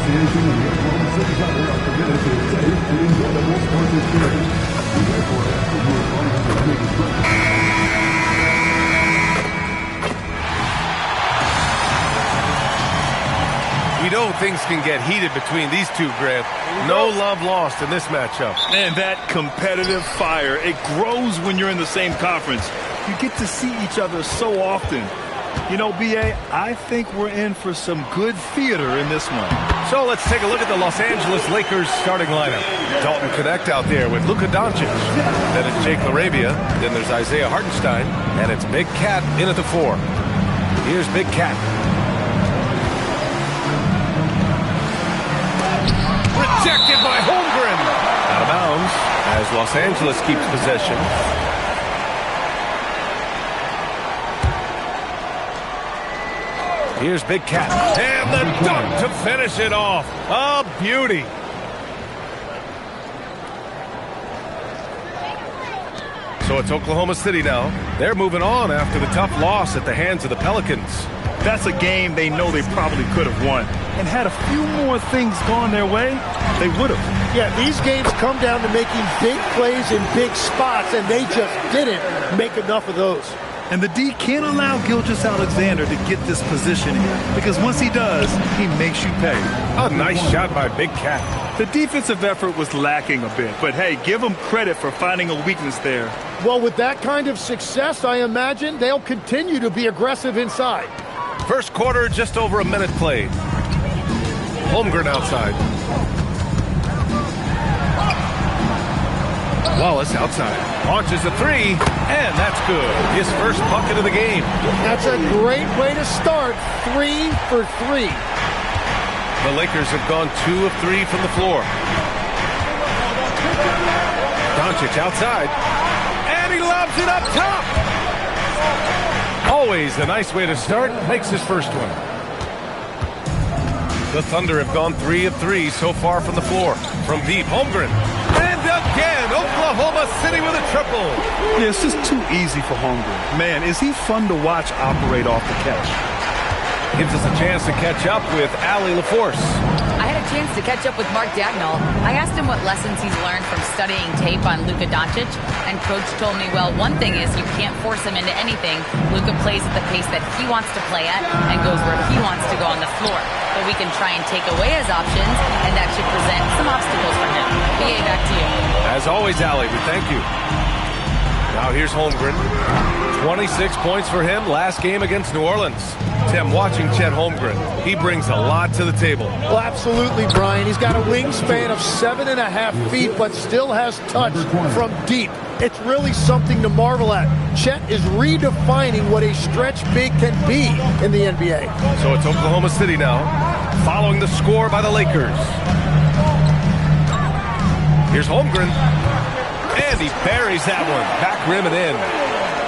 Association and the Oklahoma City Thunder are committed to a safe and enjoyable sports experience. We therefore ask that you respond to any discussion. We know things can get heated between these two, Grant. No love lost in this matchup. And that competitive fire, it grows when you're in the same conference. You get to see each other so often. You know, B.A., I think we're in for some good theater in this one. So let's take a look at the Los Angeles Lakers starting lineup. Dalton Connect out there with Luka Doncic. Then it's Jake LaRavia. Then there's Isaiah Hartenstein. And it's Big Cat in at the 4. Here's Big Cat. Rejected by Holmgren. Out of bounds as Los Angeles keeps possession. Here's Big Cat. And the dunk to finish it off. A beauty. So it's Oklahoma City now. They're moving on after the tough loss at the hands of the Pelicans. That's a game they know they probably could have won. And had a few more things gone their way, they would have. Yeah, these games come down to making big plays in big spots, and they just didn't make enough of those. And the D can't allow Gilgeous-Alexander to get this positioning, because once he does, he makes you pay. A nice shot by Big Cat. The defensive effort was lacking a bit, but hey, give them credit for finding a weakness there. Well, with that kind of success, I imagine they'll continue to be aggressive inside. First quarter, just over a minute played. Holmgren outside. Wallace outside. Launches a 3, and that's good. His first bucket of the game. That's a great way to start. 3 for 3. The Lakers have gone 2 of 3 from the floor. Doncic outside. And he lobs it up top. Always a nice way to start. Makes his first one. The Thunder have gone 3 of 3 so far from the floor. From deep, Holmgren. And again, Oklahoma City with a triple. Yeah, it's just too easy for Holmgren. Man, is he fun to watch operate off the catch. Gives us a chance to catch up with Allie LaForce. I had a chance to catch up with Mark Dagnall. I asked him what lessons he's learned from studying tape on Luka Doncic, and Coach told me, well, one thing is you can't force him into anything. Luka plays at the pace that he wants to play at and goes where he wants to go on the floor. But we can try and take away his options and actually present some obstacles for him. BA, back to you. As always, Allie, we thank you. Now here's Holmgren. 26 points for him last game against New Orleans. Tim, watching Chet Holmgren, he brings a lot to the table. Well, absolutely, Brian. He's got a wingspan of 7.5 feet, but still has touch from deep. It's really something to marvel at. Chet is redefining what a stretch big can be in the NBA. So it's Oklahoma City now, following the score by the Lakers. Here's Holmgren. And he buries that one. Back rim and in.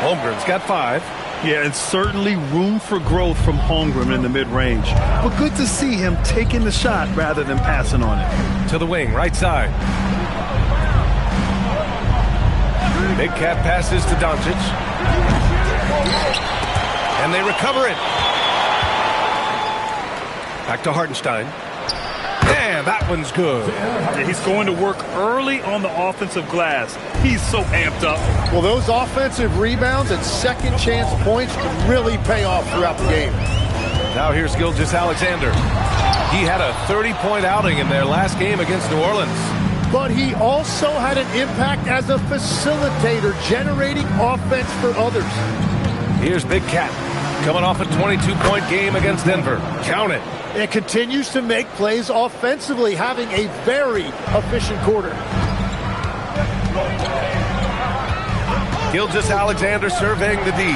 Holmgren's got 5. Yeah, and certainly room for growth from Holmgren in the mid-range. But good to see him taking the shot rather than passing on it. To the wing, right side. Big Cat passes to Doncic. And they recover it. Back to Hartenstein. And that one's good. Yeah, he's going to work early on the offensive glass. He's so amped up. Well, those offensive rebounds and second chance points can really pay off throughout the game. Now here's Gilgeous-Alexander. He had a 30-point outing in their last game against New Orleans. But he also had an impact as a facilitator, generating offense for others. Here's Big Cat, coming off a 22-point game against Denver. Count it. It continues to make plays offensively, having a very efficient quarter. Gilgeous-Alexander surveying the D.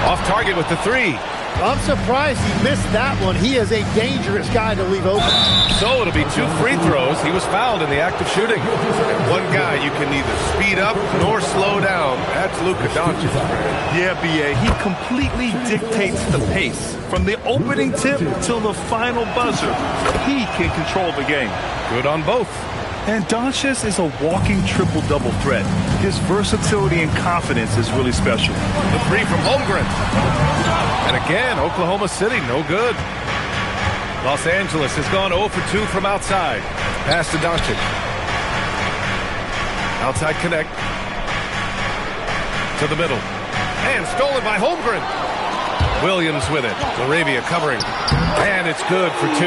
Off target with the 3. I'm surprised he missed that one. He is a dangerous guy to leave open. So it'll be 2 free throws. He was fouled in the act of shooting. And one guy you can neither speed up nor slow down. That's Luka Doncic. Yeah, B.A., he completely dictates the pace. From the opening tip till the final buzzer, he can control the game. Good on both. And Doncic is a walking triple-double threat. His versatility and confidence is really special. The 3 from Holmgren. And again, Oklahoma City, no good. Los Angeles has gone 0 for 2 from outside. Pass to Doncic. Outside connect. To the middle. And stolen by Holmgren. Williams with it. Laravia covering. And it's good for 2.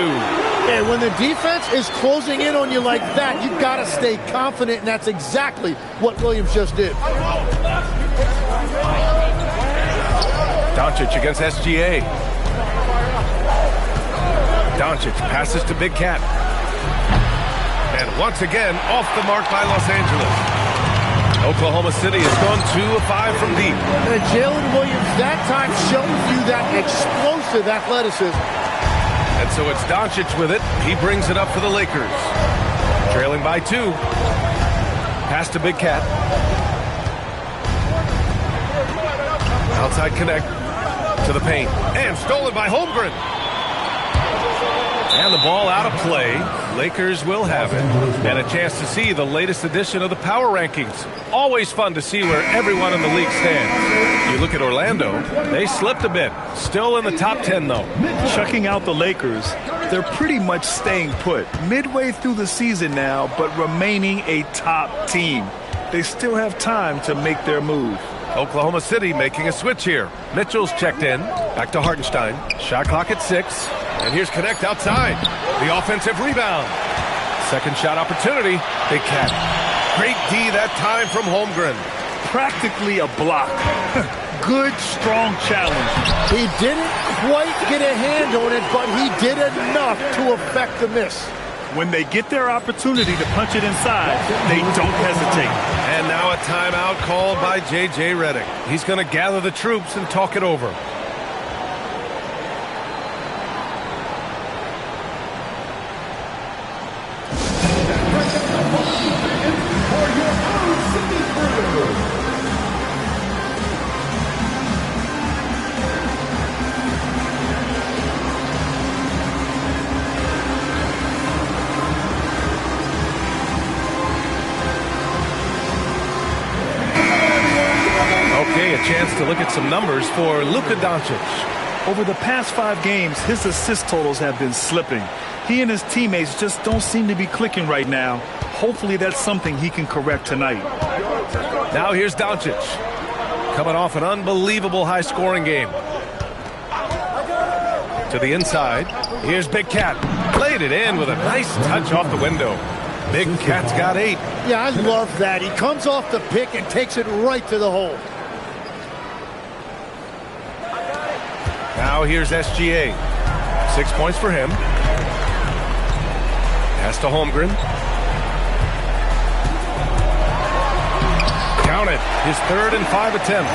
And when the defense is closing in on you like that, you've got to stay confident, and that's exactly what Williams just did. Doncic against SGA. Doncic passes to Big Cat. And once again, off the mark by Los Angeles. Oklahoma City has gone 2 of 5 from deep. And Jalen Williams that time shows you that explosive athleticism. And so it's Doncic with it. He brings it up for the Lakers. Trailing by 2. Pass to Big Cat. Outside connect to the paint. And stolen by Holmgren. And the ball out of play. Lakers will have it. And a chance to see the latest edition of the power rankings. Always fun to see where everyone in the league stands. You look at Orlando, they slipped a bit. Still in the top 10, though. Checking out the Lakers, they're pretty much staying put. Midway through the season now, but remaining a top team. They still have time to make their move. Oklahoma City making a switch here. Mitchell's checked in. Back to Hartenstein. Shot clock at 6. And here's Connect outside. The offensive rebound. Second shot opportunity. Big Cat. Great D that time from Holmgren. Practically a block. Good, strong challenge. He didn't quite get a hand on it, but he did enough to affect the miss. When they get their opportunity to punch it inside, they don't hesitate. And now a timeout called by J.J. Redick. He's going to gather the troops and talk it over. A chance to look at some numbers for Luka Doncic. Over the past 5 games, his assist totals have been slipping. He and his teammates just don't seem to be clicking right now. Hopefully that's something he can correct tonight. Now here's Doncic. Coming off an unbelievable high-scoring game. To the inside. Here's Big Cat. Played it in with a nice touch off the window. Big Cat's got 8. Yeah, I love that. He comes off the pick and takes it right to the hole. Now here's SGA. 6 points for him. Pass to Holmgren. Count it. His 3rd and 5 attempts.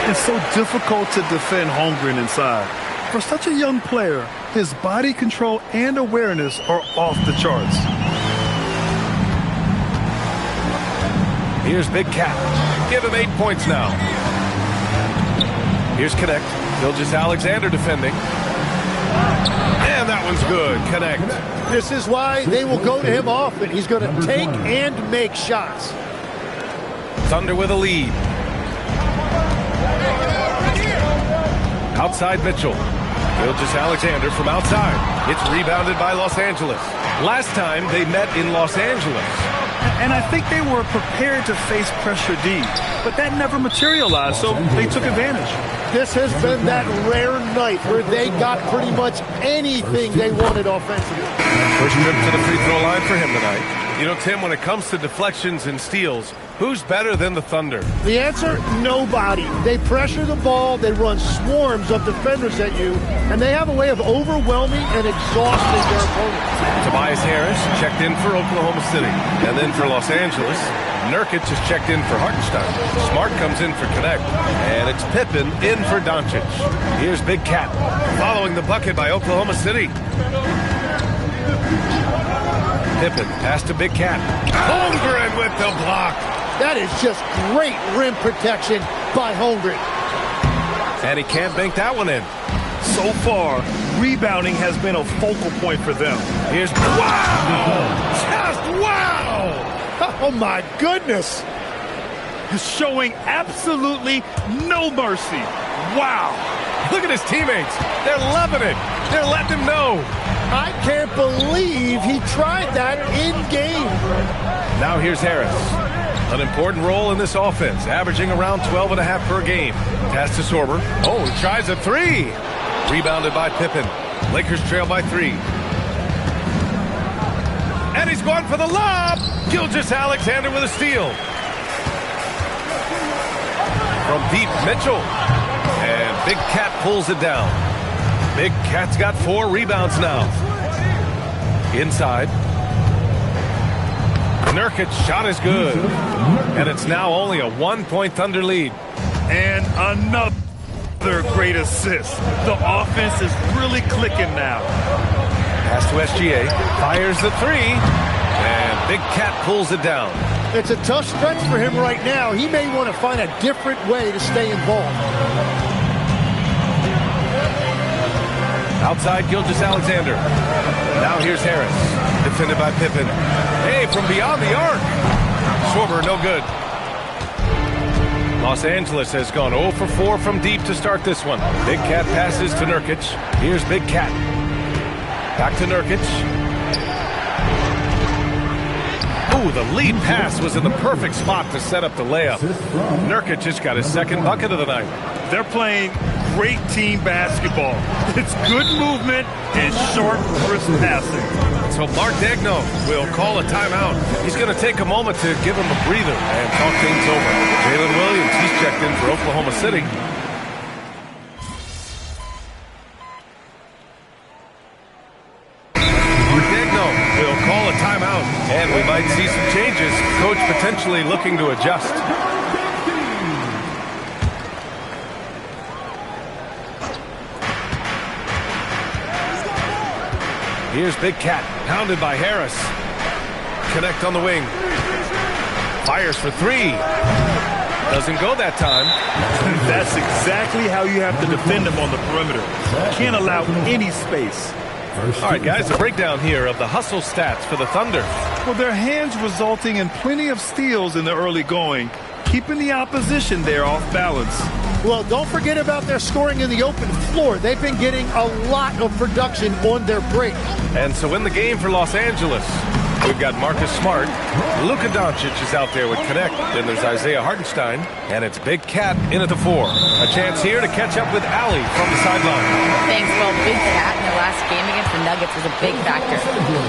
It's so difficult to defend Holmgren inside. For such a young player, his body control and awareness are off the charts. Here's Big Cat. Give him 8 points now. Here's Connect. Gilgeous-Alexander defending. And that one's good. Connect. This is why they will go to him often. He's going to take and make shots. Thunder with a lead. Outside Mitchell. Gilgeous-Alexander from outside. It's rebounded by Los Angeles. Last time they met in Los Angeles. And I think they were prepared to face pressure D, but that never materialized, so they took advantage. This has been that rare night where they got pretty much anything they wanted offensively. First trip to the free throw line for him tonight. You know, Tim, when it comes to deflections and steals, who's better than the Thunder? The answer, nobody. They pressure the ball, they run swarms of defenders at you, and they have a way of overwhelming and exhausting their opponents. Tobias Harris checked in for Oklahoma City. And then for Los Angeles, Nurkic has checked in for Hartenstein. Smart comes in for Connect. And it's Pippen in for Doncic. Here's Big Cat following the bucket by Oklahoma City. Pippen pass to Big Cat. Holmgren with the block. That is just great rim protection by Holmgren. And he can't bank that one in. So far, rebounding has been a focal point for them. Here's wow! Just wow! Oh my goodness! Showing absolutely no mercy. Wow! Look at his teammates. They're loving it. They're letting him know. I can't believe he tried that in game. Now here's Harris. An important role in this offense, averaging around 12.5 per game. Pass to Sorber. Oh, he tries a three. Rebounded by Pippen. Lakers trail by 3. And he's going for the lob. Gilgeous-Alexander with a steal. From deep, Mitchell. And Big Cat pulls it down. Big Cat's got 4 rebounds now. Inside. Nurkic's shot is good. And it's now only a 1-point Thunder lead. And another great assist. The offense is really clicking now. Pass to SGA. Fires the 3. And Big Cat pulls it down. It's a tough stretch for him right now. He may want to find a different way to stay involved. Outside Gilgeous-Alexander. Now here's Harris. Defended by Pippen. Hey, from beyond the arc. Sorber, no good. Los Angeles has gone 0 for 4 from deep to start this one. Big Cat passes to Nurkic. Here's Big Cat. Back to Nurkic. Ooh, the lead pass was in the perfect spot to set up the layup. Nurkic just got his 2nd bucket of the night. They're playing great team basketball. It's good movement and short, crisp passing. So Mark Daigneault will call a timeout. He's going to take a moment to give him a breather and talk things over. Jalen Williams, he's checked in for Oklahoma City. Mark Daigneault will call a timeout, and we might see some changes. Coach potentially looking to adjust. Here's Big Cat, pounded by Harris. Connect on the wing. Fires for 3. Doesn't go that time. That's exactly how you have to defend him on the perimeter. Can't allow any space. All right, guys, a breakdown here of the hustle stats for the Thunder. Well, their hands resulting in plenty of steals in the early going, keeping the opposition there off balance. Well, don't forget about their scoring in the open floor. They've been getting a lot of production on their break. And so in the game for Los Angeles, we've got Marcus Smart. Luka Doncic is out there with Connect. Then there's Isaiah Hartenstein. And it's Big Cat in at the 4. A chance here to catch up with Allie from the sideline. Thanks. Well, Big Cat in the last game against the Nuggets was a big factor.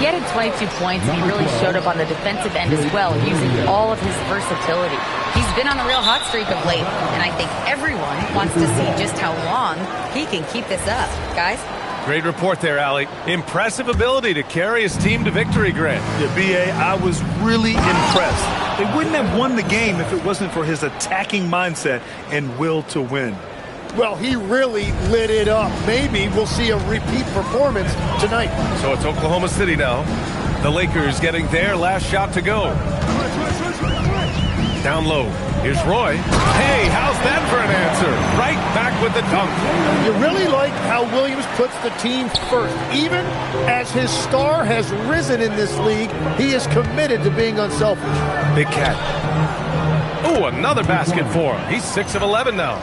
He added 22 points, and he really showed up on the defensive end as well, using all of his versatility. He's been on a real hot streak of late, and I think everyone wants to see just how long he can keep this up. Guys? Great report there, Allie. Impressive ability to carry his team to victory, Grant. Yeah, B.A., I was really impressed. They wouldn't have won the game if it wasn't for his attacking mindset and will to win. Well, he really lit it up. Maybe we'll see a repeat performance tonight. So it's Oklahoma City now. The Lakers getting their last shot to go. Down low. Here's Roy. Hey, how's that for an answer? Right back with the dunk. You really like how Williams puts the team first. Even as his star has risen in this league, he is committed to being unselfish. Big Cat. Oh, another basket for him. He's 6 of 11 now.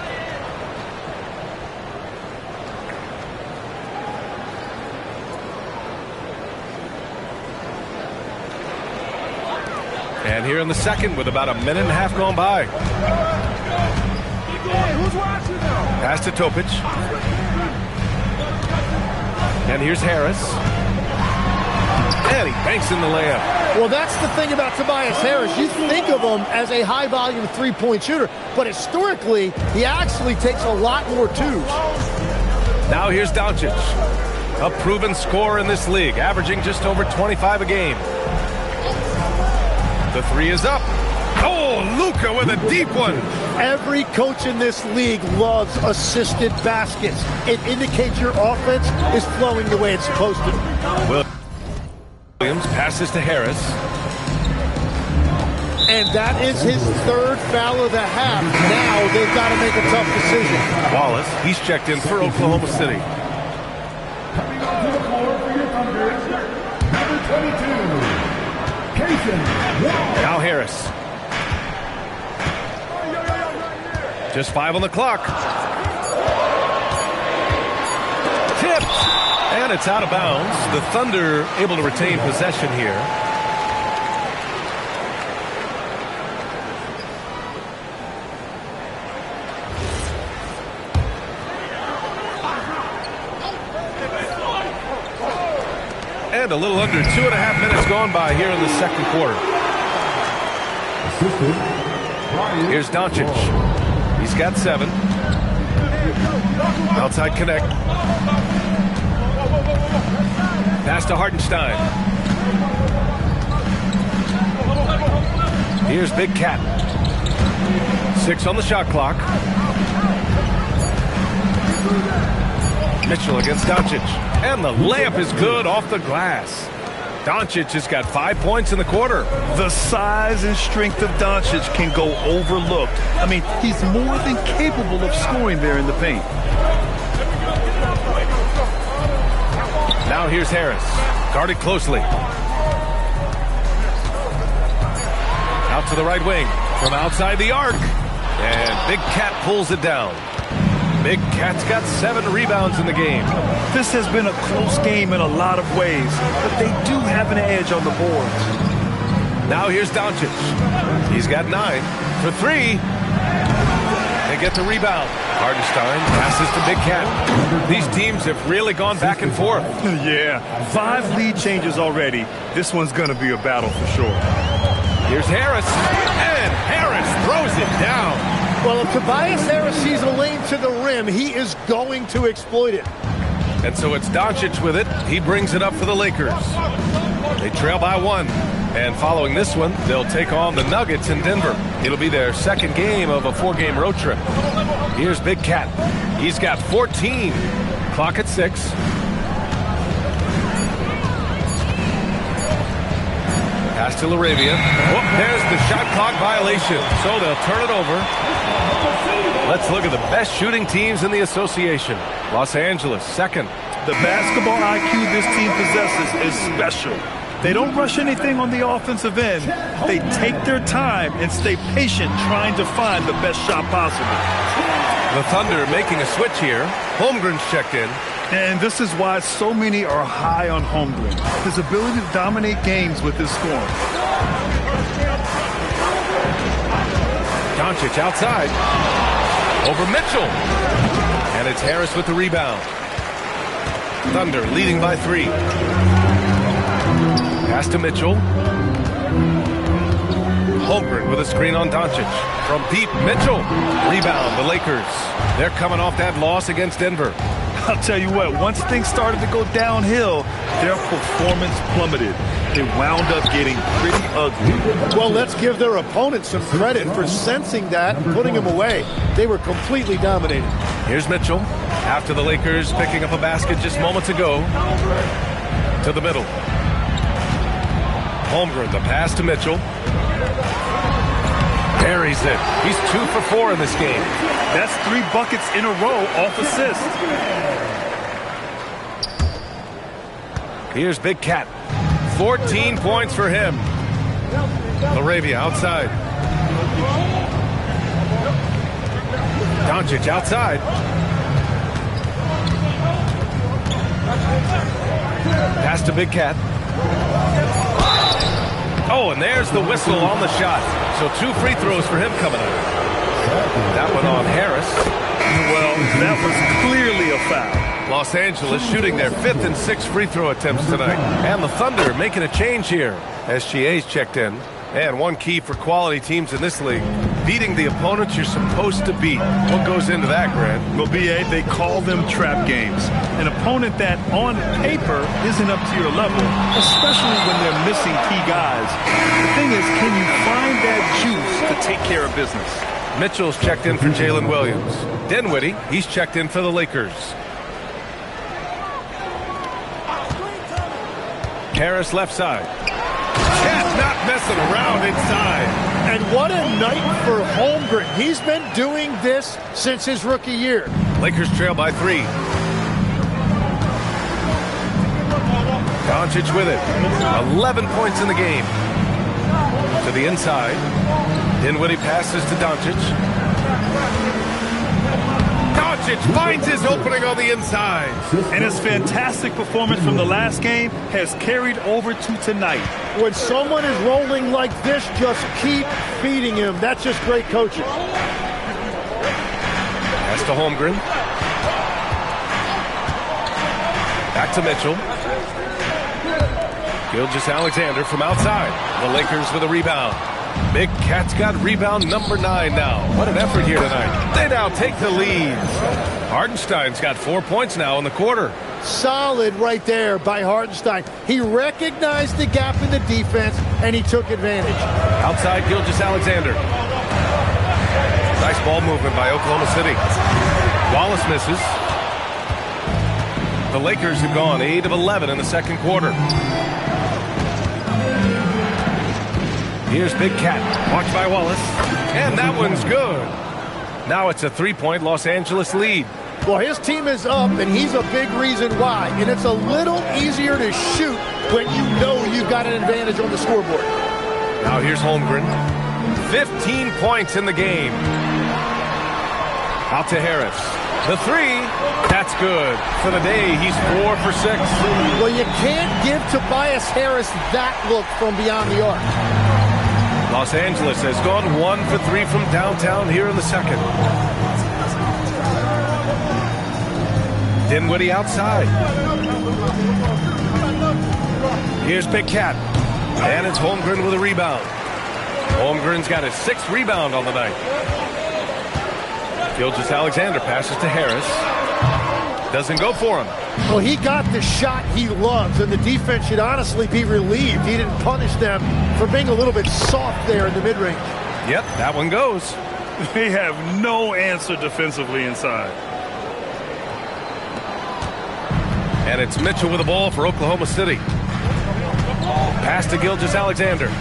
And here in the second with about a minute and a half gone by. Pass to Topic. And here's Harris. And he banks in the layup. Well, that's the thing about Tobias Harris. You think of him as a high-volume three-point shooter, but historically, he actually takes a lot more twos. Now here's Doncic, a proven scorer in this league, averaging just over 25 a game. The 3 is up. Oh, Luka with a deep one. Every coach in this league loves assisted baskets. It indicates your offense is flowing the way it's supposed to. Williams passes to Harris. And that is his 3rd foul of the half. Now they've got to make a tough decision. Wallace, he's checked in for Oklahoma City. Coming onto the floor for your Thunder, number 22. Now Harris. Just 5 on the clock. Tipped. And it's out of bounds. The Thunder able to retain possession here. And a little under 2.5 minutes gone by here in the second quarter. Here's Doncic. He's got 7. Outside connect. Pass to Hartenstein. Here's Big Cat. 6 on the shot clock. Mitchell against Doncic. And the layup is good off the glass. Doncic has got 5 points in the quarter. The size and strength of Doncic can go overlooked. I mean, he's more than capable of scoring there in the paint. Now here's Harris. Guarded closely. Out to the right wing. From outside the arc. And Big Cat pulls it down. Big Cat's got 7 rebounds in the game. This has been a close game in a lot of ways, but they do have an edge on the boards. Now here's Doncic. He's got 9 for 3. They get the rebound. Hartenstein passes to Big Cat. These teams have really gone back and forth. Yeah, 5 lead changes already. This one's going to be a battle for sure. Here's Harris, and Harris throws it down. Well, if Tobias Harris sees a lane to the rim, he is going to exploit it. And so it's Doncic with it. He brings it up for the Lakers. They trail by 1. And following this one, they'll take on the Nuggets in Denver. It'll be their second game of a 4-game road trip. Here's Big Cat. He's got 14. Clock at 6. Pass to Laravia. Oh, there's the shot clock violation. So they'll turn it over. Let's look at the best shooting teams in the association. Los Angeles, second. The basketball IQ this team possesses is special. They don't rush anything on the offensive end. They take their time and stay patient trying to find the best shot possible. The Thunder making a switch here. Holmgren's checked in. And this is why so many are high on Holmgren. His ability to dominate games with his scoring. Doncic outside. Over Mitchell. And it's Harris with the rebound. Thunder leading by 3. Pass to Mitchell. Holmgren with a screen on Doncic. From deep, Mitchell. Rebound, the Lakers. They're coming off that loss against Denver. I'll tell you what, once things started to go downhill, their performance plummeted. They wound up getting pretty ugly. Well, let's give their opponent some credit for sensing that and putting him away. They were completely dominated. Here's Mitchell. After the Lakers picking up a basket just moments ago. To the middle. Holmgren, the pass to Mitchell. Buries it. He's 2 for 4 in this game. That's 3 buckets in a row off assist. Here's Big Cat. 14 points for him. Laravia outside. Doncic outside. Pass to Big Cat. Oh, and there's the whistle on the shot. So 2 free throws for him coming up. That one on Harris. Well, that was clearly a foul. Los Angeles shooting their 5th and 6th free throw attempts tonight. And the Thunder making a change here. SGA's checked in. And one key for quality teams in this league, beating the opponents you're supposed to beat. What goes into that, Grant? Well, B.A., they call them trap games. An opponent that, on paper, isn't up to your level, especially when they're missing key guys. The thing is, can you find that juice to take care of business? Mitchell's checked in for Jalen Williams. Dinwiddie, he's checked in for the Lakers. Harris left side. Cat not messing around inside. And what a night for Holmgren. He's been doing this since his rookie year. Lakers trail by 3. Doncic with it. 11 points in the game. To the inside. Dinwiddie passes to Doncic. Doncic finds his opening on the inside. And his fantastic performance from the last game has carried over to tonight. When someone is rolling like this, just keep feeding him. That's just great coaching. Pass to Holmgren. Back to Mitchell. Gilgeous-Alexander from outside. The Lakers with a rebound. Big Cat's got rebound number 9 now. What an effort here tonight. They now take the lead. Hartenstein's got 4 points now in the quarter. Solid right there by Hartenstein. He recognized the gap in the defense, and he took advantage. Outside Gilgeous-Alexander. Nice ball movement by Oklahoma City. Wallace misses. The Lakers have gone 8 of 11 in the second quarter. Here's Big Cat. Watched by Wallace. And that one's good. Now it's a 3-point Los Angeles lead. Well, his team is up, and he's a big reason why. And it's a little easier to shoot when you know you've got an advantage on the scoreboard. Now here's Holmgren. 15 points in the game. Out to Harris. The 3, that's good. For the day, he's 4 for 6. Well, you can't give Tobias Harris that look from beyond the arc. Los Angeles has gone 1 for 3 from downtown here in the second. Dinwiddie outside. Here's Big Cat. And it's Holmgren with a rebound. Holmgren's got his 6th rebound on the night. Gilgeous-Alexander passes to Harris. Doesn't go for him. Well, he got the shot he loves, and the defense should honestly be relieved. He didn't punish them for being a little bit soft there in the mid-range. Yep, that one goes. They have no answer defensively inside. And it's Mitchell with the ball for Oklahoma City. Pass to Gilgeous-Alexander.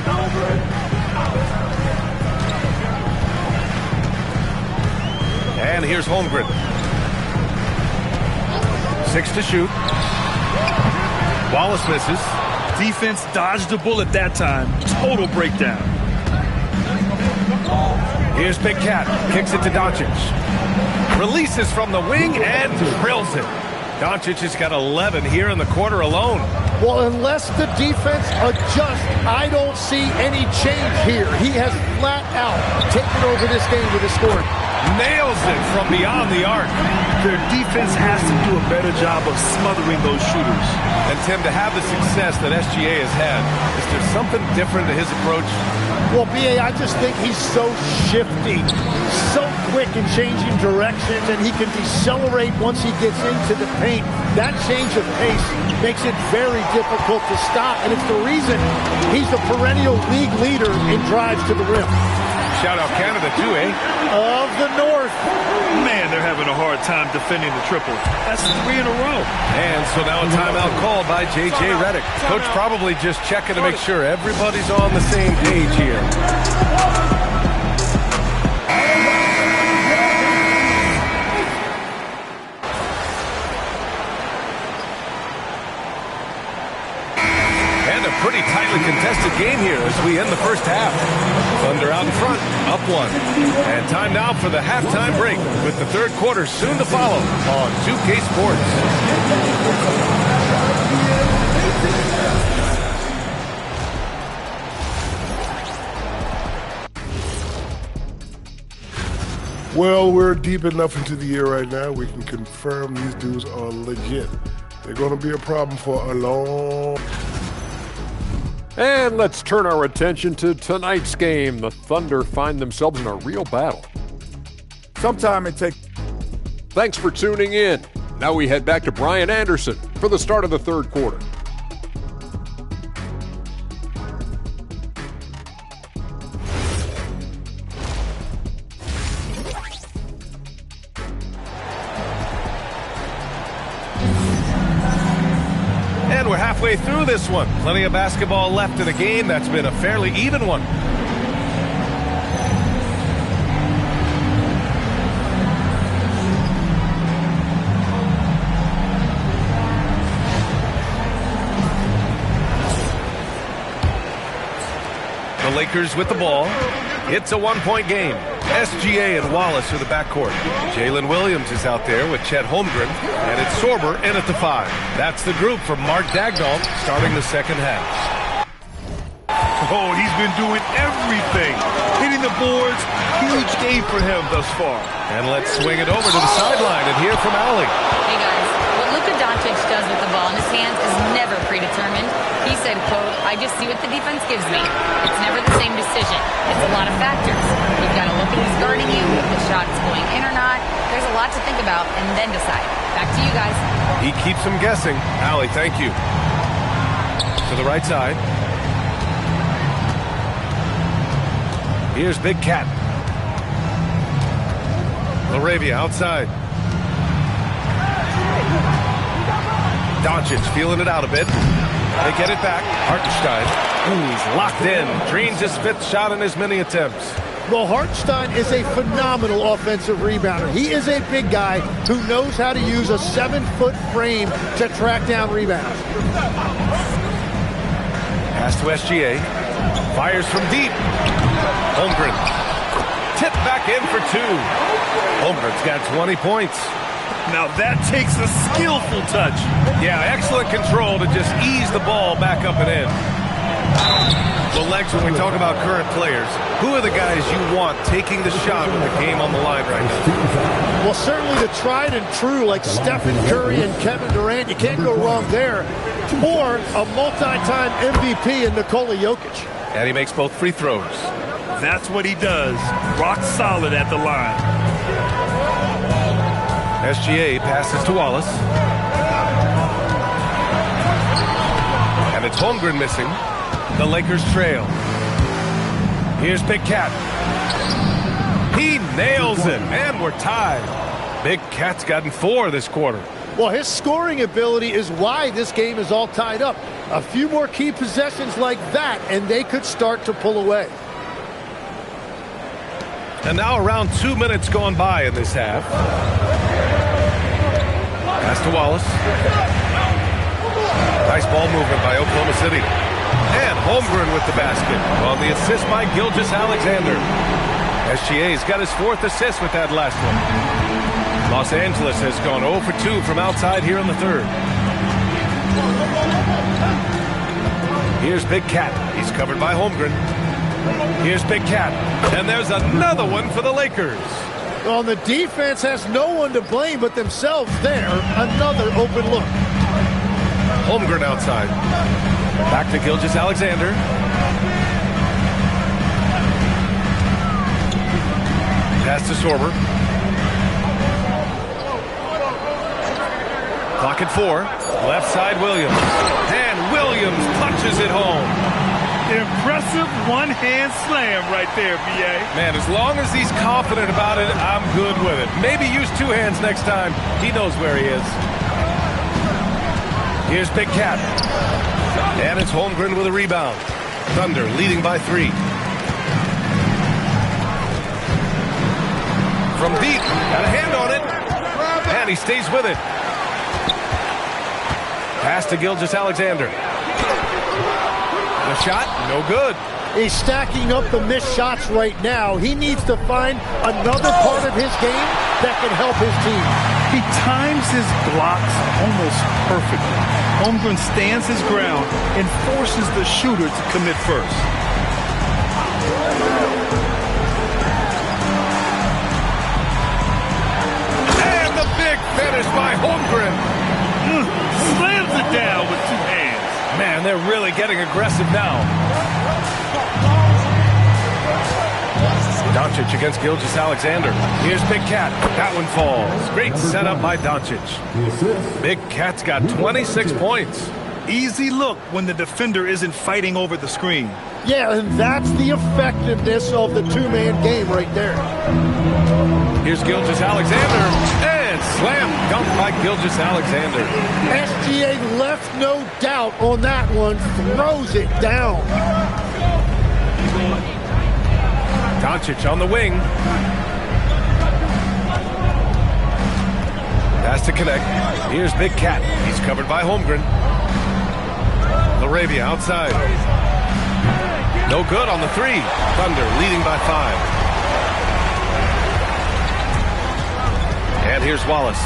And here's Holmgren. 6 to shoot. Wallace misses. Defense dodged the bullet that time. Total breakdown. Here's Big Cat. Kicks it to Doncic. Releases from the wing and drills it. Doncic has got 11 here in the quarter alone. Well, unless the defense adjusts, I don't see any change here. He has flat out taken over this game with his scoring. Nails it from beyond the arc. Their defense has to do a better job of smothering those shooters. And Tim, to have the success that SGA has had, is there something different to his approach? Well, B.A., I just think he's so shifty, so quick in changing directions, and he can decelerate once he gets into the paint. That change of pace makes it very difficult to stop, and it's the reason he's the perennial league leader in drives to the rim. Shout out Canada too, eh? Of the North. Man, they're having a hard time defending the triple. That's 3 in a row. And so now a timeout called by J.J. Redick. Coach probably just checking to make sure everybody's on the same page here. And a pretty tightly contested game here as we end the first half. Thunder out in front, up 1. And time now for the halftime break with the third quarter soon to follow on 2K Sports. Well, we're deep enough into the year right now, we can confirm these dudes are legit. They're going to be a problem for a long. And let's turn our attention to tonight's game. The Thunder find themselves in a real battle. Sometime it takes. Thanks for tuning in. Now we head back to Brian Anderson for the start of the third quarter. And we're halfway through this one. Plenty of basketball left in a game that's been a fairly even one. The Lakers with the ball. It's a one-point game. SGA and Wallace are the backcourt. Jalen Williams is out there with Chet Holmgren, and it's Sorber in at the 5. That's the group from Mark Daigneault starting the second half. Oh, he's been doing everything. Hitting the boards, huge game for him thus far. And let's swing it over to the sideline and hear from Allie. Hey guys, what Luka Doncic does with the ball in his hands is never predetermined. He said, quote, "I just see what the defense gives me. It's never the same decision. It's a lot of factors. You've got to look at who's guarding you, if the shot's going in or not. There's a lot to think about and then decide." Back to you guys. He keeps them guessing. Allie, thank you. To the right side. Here's Big Cat. LaRavia outside. Doncic feeling it out a bit. They get it back. Hartenstein. Ooh, he's locked in. Drains his 5th shot in his many attempts. Well, Hartenstein is a phenomenal offensive rebounder. He is a big guy who knows how to use a 7-foot frame to track down rebounds. Pass to SGA. Fires from deep. Holmgren. Tip back in for 2. Holmgren's got 20 points. Now that takes a skillful touch. Yeah, excellent control to just ease the ball back up and in. Well, Legs, when we talk about current players, who are the guys you want taking the shot with the game on the line right now? Well, certainly the tried and true like Stephen Curry and Kevin Durant. You can't go wrong there. Or a multi-time MVP in Nikola Jokic. And he makes both free throws. That's what he does. Rock solid at the line. SGA passes to Wallace. And it's Holmgren missing. The Lakers trail. Here's Big Cat. He nails it, and we're tied. Big Cat's gotten 4 this quarter. Well, his scoring ability is why this game is all tied up. A few more key possessions like that, and they could start to pull away. And now around 2 minutes gone by in this half. Pass to Wallace. Nice ball movement by Oklahoma City. And Holmgren with the basket on the assist by Gilgeous-Alexander. SGA's got his 4th assist with that last one. Los Angeles has gone 0 for 2 from outside here in the 3rd. Here's Big Cat. He's covered by Holmgren. Here's Big Cat. And there's another one for the Lakers. Well, the defense has no one to blame but themselves there. Another open look. Holmgren outside. Back to Gilgeous-Alexander. Pass to Sorber. Clock at 4. Left side Williams. And Williams punches it home. Impressive one-hand slam right there, B.A. Man, as long as he's confident about it, I'm good with it. Maybe use 2 hands next time. He knows where he is. Here's Big Cat. And it's Holmgren with a rebound. Thunder leading by 3. From deep. Got a hand on it. And he stays with it. Pass to Gilgeous-Alexander. The shot, no good. He's stacking up the missed shots right now. He needs to find another part of his game that can help his team. He times his blocks almost perfectly. Holmgren stands his ground and forces the shooter to commit first. And the big finish by Holmgren. Slams it down with 2 hands. Man, they're really getting aggressive now. Doncic against Gilgeous-Alexander. Here's Big Cat. That one falls. Great setup by Doncic. Big Cat's got 26 points. Easy look when the defender isn't fighting over the screen. Yeah, and that's the effectiveness of the 2-man game right there. Here's Gilgeous-Alexander. And slam dunk by Gilgeous-Alexander. SGA left no doubt on that one. Throws it down. Doncic on the wing. Has to connect. Here's Big Cat. He's covered by Holmgren. LaRavia outside. No good on the three. Thunder leading by 5. And here's Wallace.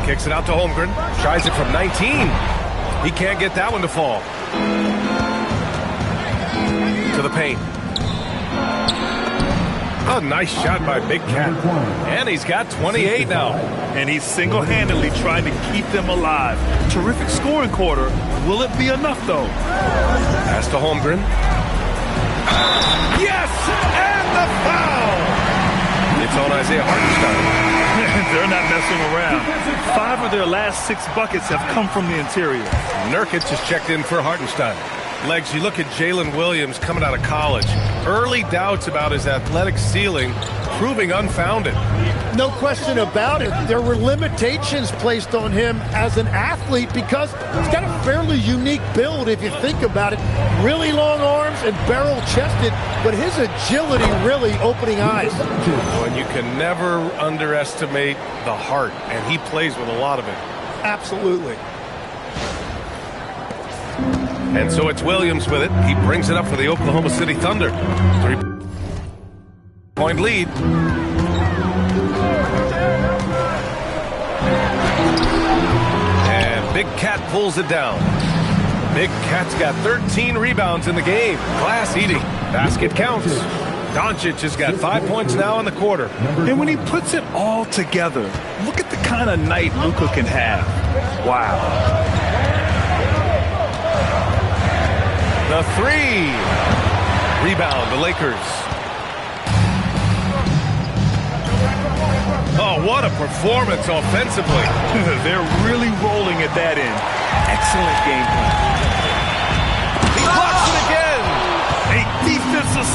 Kicks it out to Holmgren. Tries it from 19. He can't get that one to fall. To the paint. A nice shot by Big Cat. And he's got 28 now. And he's single-handedly trying to keep them alive. Terrific scoring quarter. Will it be enough, though? Pass to Holmgren. Yes! And the foul! It's on Isaiah Hartenstein. They're not messing around. 5 of their last 6 buckets have come from the interior. Nurkic has checked in for Hartenstein. Legs, you look at Jalen Williams coming out of college. Early doubts about his athletic ceiling proving unfounded. No question about it. There were limitations placed on him as an athlete because he's got a fairly unique build if you think about it. Really long arms and barrel-chested, but his agility really opening eyes. And you can never underestimate the heart, and he plays with a lot of it. Absolutely. And so it's Williams with it. He brings it up for the Oklahoma City Thunder. 3-point lead. And Big Cat pulls it down. Big Cat's got 13 rebounds in the game. Glass eating. Basket counts. Doncic has got 5 points now in the quarter. And when he puts it all together, look at the kind of night Luka can have. Wow. The three. Rebound, the Lakers. Oh, what a performance offensively. They're really rolling at that end. Excellent game plan. He blocks it again. A defensive...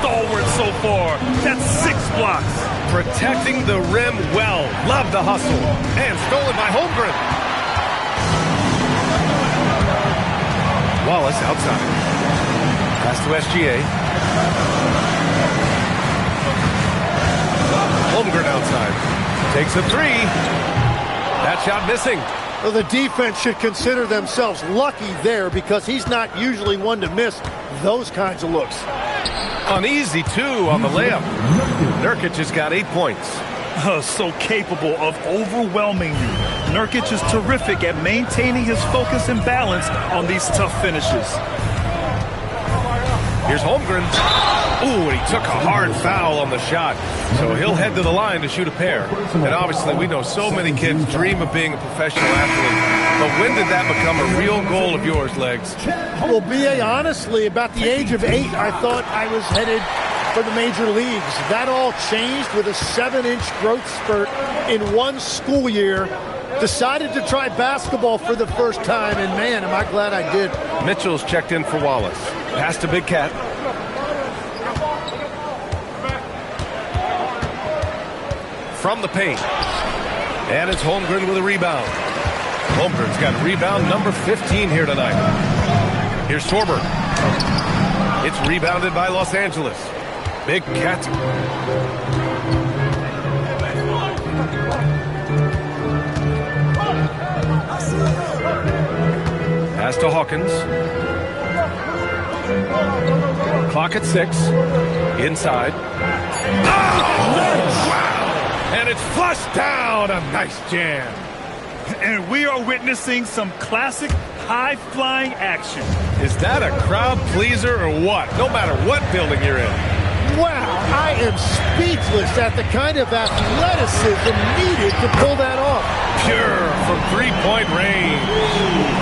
Stalwart so far. That's 6 blocks. Protecting the rim well. Love the hustle. And stolen by Holmgren. Wallace outside. Pass to SGA. Holmgren outside. Takes a three. That shot missing. Well, the defense should consider themselves lucky there because he's not usually one to miss those kinds of looks. Uneasy, too, on the layup. Nurkic has got 8 points. So capable of overwhelming you. Nurkic is terrific at maintaining his focus and balance on these tough finishes. Here's Holmgren. Ooh, and he took a hard foul on the shot. So he'll head to the line to shoot a pair. And obviously, we know so many kids dream of being a professional athlete. But when did that become a real goal of yours, Legs? Well, B.A., honestly, about the age of 8, I thought I was headed for the major leagues. That all changed with a 7-inch growth spurt in one school year. Decided to try basketball for the first time, and man, am I glad I did. Mitchell's checked in for Wallace. Pass to Big Cat. From the paint. And it's Holmgren with a rebound. Holmgren's got rebound number 15 here tonight. Here's Sorber. It's rebounded by Los Angeles. Big Cat. Pass to Hawkins. Clock at 6. Inside. Oh! Wow! And it's flushed down. A nice jam. And we are witnessing some classic high-flying action. Is that a crowd pleaser or what? No matter what building you're in. Wow, I am speechless at the kind of athleticism needed to pull that off. Pure from three-point range.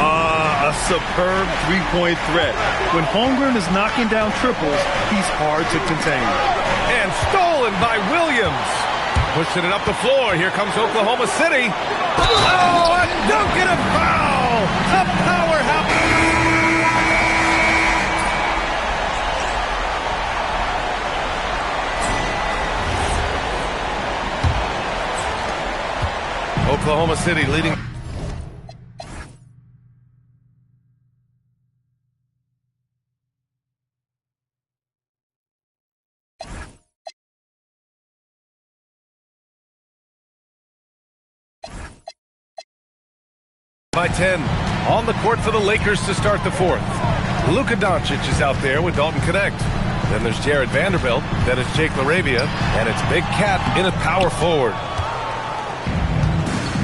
A superb three-point threat. When Holmgren is knocking down triples, he's hard to contain. And stolen by Williams. Pushing it up the floor. Here comes Oklahoma City. Oh, a dunk and a foul. A powerhouse. Oklahoma City leading. By 10. On the court for the Lakers to start the fourth. Luka Doncic is out there with Dalton Connect. Then there's Jared Vanderbilt. Then it's Jake LaRavia. And it's Big Cat in at power forward.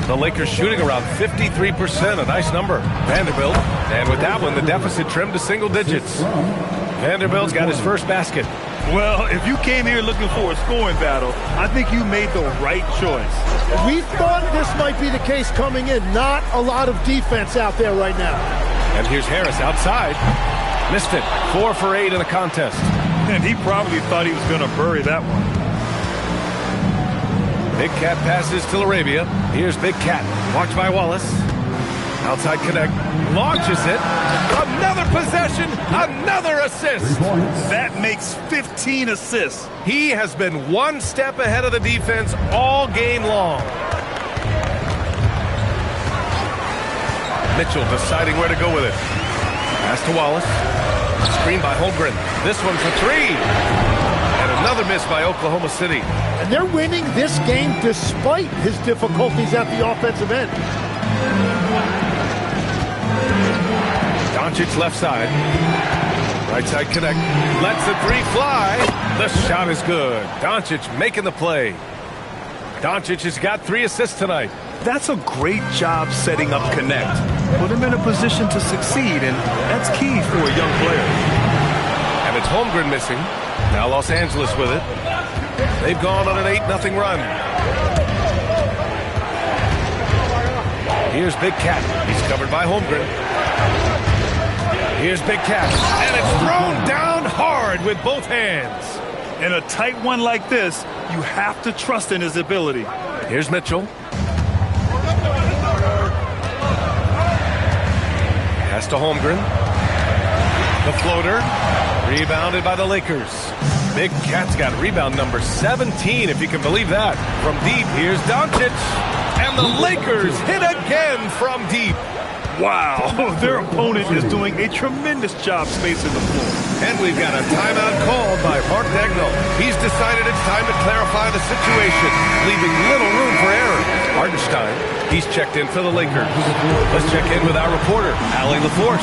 The Lakers shooting around 53%, a nice number. Vanderbilt, and with that one, the deficit trimmed to single digits. Vanderbilt's got his first basket. Well, if you came here looking for a scoring battle, I think you made the right choice. We thought this might be the case coming in. Not a lot of defense out there right now. And here's Harris outside. Missed it. 4 for 8 in the contest. And he probably thought he was going to bury that one. Big Cat passes to LaRavia. Here's Big Cat. Watched by Wallace. Outside Connect. Launches it. Another possession. Another assist. That makes 15 assists. He has been one step ahead of the defense all game long. Mitchell deciding where to go with it. Pass to Wallace. Screen by Holmgren. This one for 3. And another miss by Oklahoma City. And they're winning this game despite his difficulties at the offensive end. Doncic left side. Right side Connect. Lets the 3 fly. The shot is good. Doncic making the play. Doncic has got 3 assists tonight. That's a great job setting up Connect. Put him in a position to succeed, and that's key for a young player. And it's Holmgren missing. Now Los Angeles with it. They've gone on an 8-0 run. Here's Big Cat. He's covered by Holmgren. Here's Big Cat. And it's thrown down hard with both hands. In a tight one like this, you have to trust in his ability. Here's Mitchell. Pass to Holmgren. The floater. Rebounded by the Lakers. Big Cat's got rebound number 17, if you can believe that. From deep, here's Doncic. And the Lakers hit again from deep. Wow, their opponent is doing a tremendous job spacing the floor. And we've got a timeout called by Mark Dagnall. He's decided it's time to clarify the situation, leaving little room for error. Hartenstein, he's checked in for the Lakers. Let's check in with our reporter, Allie LaForce.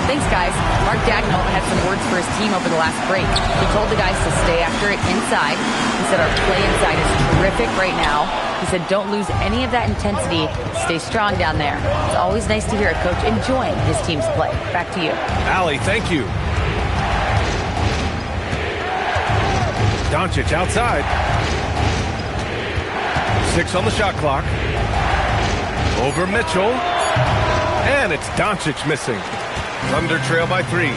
Thanks, guys. Mark Dagnall had some words for his team over the last break. He told the guys to stay after it inside. He said our play inside is terrific right now. He said don't lose any of that intensity. Stay strong down there. It's always nice to hear a coach enjoying his team's play. Back to you. Allie, thank you. Doncic outside. 6 on the shot clock. Over Mitchell. And it's Doncic missing. Thunder trail by 3.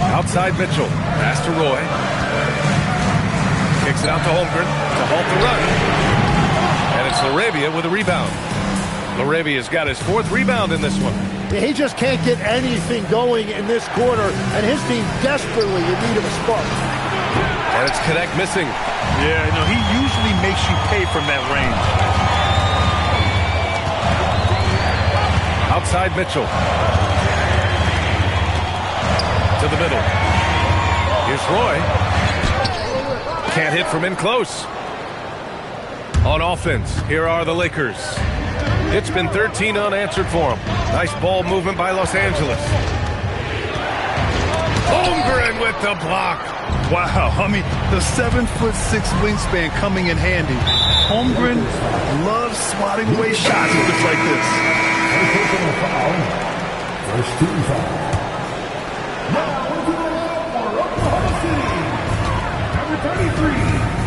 Outside Mitchell. Pass to Roy. Kicks it out to Holmgren to halt the run. And it's LaRavia with a rebound. LaRavia's got his 4th rebound in this one. He just can't get anything going in this quarter, and his team desperately in need of a spark. And it's Connect missing. Yeah, no, he usually makes you pay from that range. Outside Mitchell. To the middle. Here's Roy. Can't hit from in close. On offense, here are the Lakers. It's been 13 unanswered for them. Nice ball movement by Los Angeles. Holmgren with the block. Wow, I mean, the 7'6" wingspan coming in handy. Holmgren loves swatting away shots if it's like this. First team foul.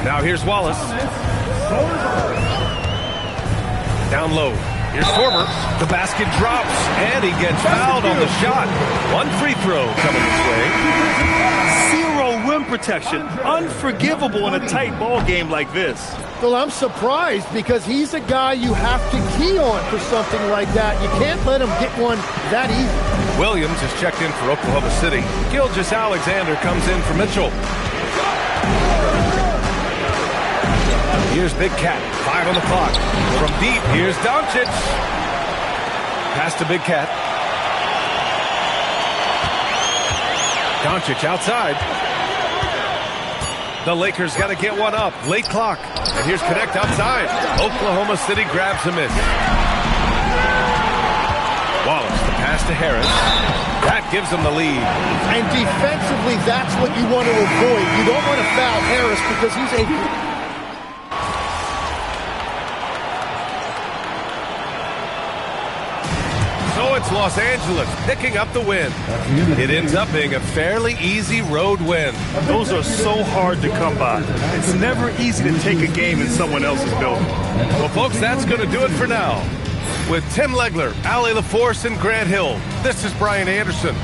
Now here's Wallace. Down low. Here's Former. The basket drops, and he gets fouled on the shot. One free throw coming his way. Zero rim protection. Unforgivable in a tight ball game like this. Well, I'm surprised because he's a guy you have to key on for something like that. You can't let him get one that easy. Williams is checked in for Oklahoma City. Gilgeous-Alexander comes in for Mitchell. Here's Big Cat, 5 on the clock. From deep, here's Doncic. Pass to Big Cat. Doncic outside. The Lakers got to get one up. Late clock. And here's Connect outside. Oklahoma City grabs a miss. Wallace, the pass to Harris. That gives them the lead. And defensively, that's what you want to avoid. You don't want to foul Harris because he's a... So it's Los Angeles picking up the win. It ends up being a fairly easy road win. Those are so hard to come by. It's never easy to take a game in someone else's building. Well, folks, that's going to do it for now. With Tim Legler, Allie LaForce, and Grant Hill, this is Brian Anderson.